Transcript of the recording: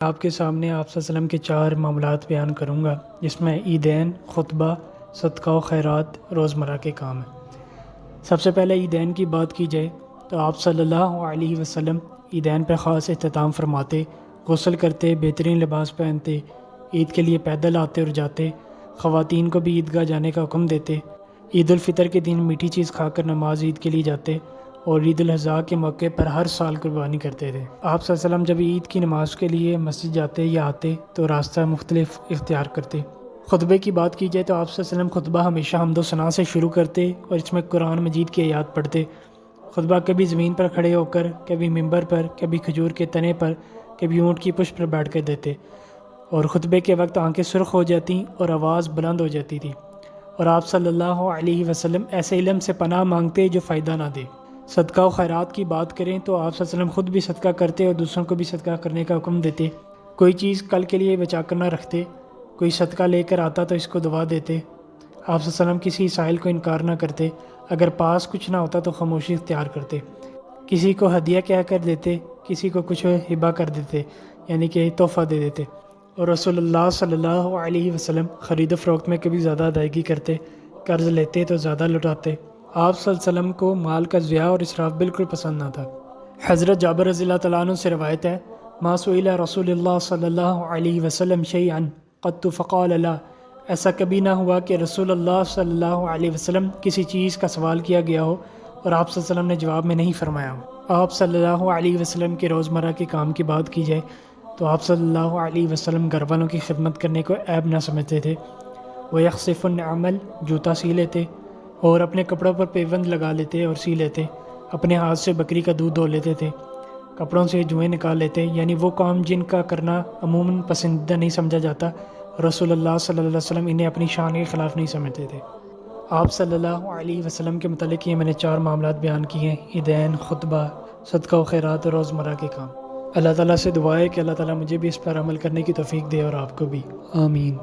آپ کے سامنے آپ صلی اللہ علیہ وسلم کے 4 معاملات بیان کروں گا، جس میں عیدین، خطبہ، صدقہ و خیرات روزمرہ کے کام ہیں۔ سب سے پہلے عیدین کی بات کی جائے تو آپ صلی اللہ علیہ وسلم عیدین پہ خاص اہتمام فرماتے، غسل کرتے، بہترین لباس پہنتے، عید کے لیے پیدل آتے اور جاتے، خواتین کو بھی عیدگاہ جانے کا حکم دیتے، عید الفطر کے دن میٹھی چیز کھا کر نماز عید کے لیے جاتے اور عید الاضحیٰ کے موقع پر ہر سال قربانی کرتے تھے۔ آپ صلی اللہ علیہ وسلم جب عید کی نماز کے لیے مسجد جاتے یا آتے تو راستہ مختلف اختیار کرتے۔ خطبے کی بات کی جائے تو آپ صلی اللہ علیہ وسلم خطبہ ہمیشہ حمد و ثنا سے شروع کرتے اور اس میں قرآن مجید کی آیات پڑھتے۔ خطبہ کبھی زمین پر کھڑے ہو کر، کبھی ممبر پر، کبھی کھجور کے تنے پر، کبھی اونٹ کی پشت پر بیٹھ کر دیتے، اور خطبے کے وقت آنکھیں سرخ ہو جاتی اور آواز بلند ہو جاتی تھی، اور آپ صلی اللہ علیہ وسلم ایسے علم سے پناہ مانگتے جو فائدہ نہ دے۔ صدقہ و خیرات کی بات کریں تو آپ صلی اللہ علیہ وسلم خود بھی صدقہ کرتے اور دوسروں کو بھی صدقہ کرنے کا حکم دیتے۔ کوئی چیز کل کے لیے بچا کر نہ رکھتے، کوئی صدقہ لے کر آتا تو اس کو دعا دیتے۔ آپ صلی اللہ علیہ وسلم کسی سائل کو انکار نہ کرتے، اگر پاس کچھ نہ ہوتا تو خاموشی اختیار کرتے، کسی کو ہدیہ کہہ کر دیتے، کسی کو کچھ ہبہ کر دیتے، یعنی کہ تحفہ دے دیتے۔ اور رسول اللہ صلی اللہ علیہ وسلم خرید و فروخت میں کبھی زیادہ ادائیگی کرتے، قرض لیتے تو زیادہ لوٹاتے۔ آپ صلی اللہ علیہ وسلم کو مال کا ضیاع اور اسراف بالکل پسند نہ تھا۔ حضرت جابر رضی اللہ تعالیٰ عنہ سے روایت ہے، ما سئل رسول اللہ صلی اللہ علیہ وسلم شیئا قط فقال لا، ایسا کبھی نہ ہوا کہ رسول اللہ صلی اللہ علیہ وسلم کسی چیز کا سوال کیا گیا ہو اور آپ صلی اللہ علیہ وسلم نے جواب میں نہیں فرمایا ہو۔ آپ صلی اللہ علیہ وسلم کے روزمرہ کے کام کی بات کی جائے تو آپ صلی اللہ علیہ وسلم گھر والوں کی خدمت کرنے کو عیب نہ سمجھتے تھے۔ وہ یخصف النعمل، جوتا سی لیتے اور اپنے کپڑوں پر پیوند لگا لیتے اور سی لیتے، اپنے ہاتھ سے بکری کا دودھ دھو لیتے تھے، کپڑوں سے جوئیں نکال لیتے، یعنی وہ کام جن کا کرنا عموماً پسندیدہ نہیں سمجھا جاتا، رسول اللہ صلی اللہ علیہ وسلم انہیں اپنی شان کے خلاف نہیں سمجھتے تھے۔ آپ صلی اللہ علیہ وسلم کے متعلق یہ میں نے 4 معاملات بیان کیے ہیں: عیدین، خطبہ، صدقہ و خیرات اور روزمرہ کے کام۔ اللہ تعالیٰ سے دعا ہے کہ اللہ تعالیٰ مجھے بھی اس پر عمل کرنے کی توفیق دے اور آپ کو بھی، آمین۔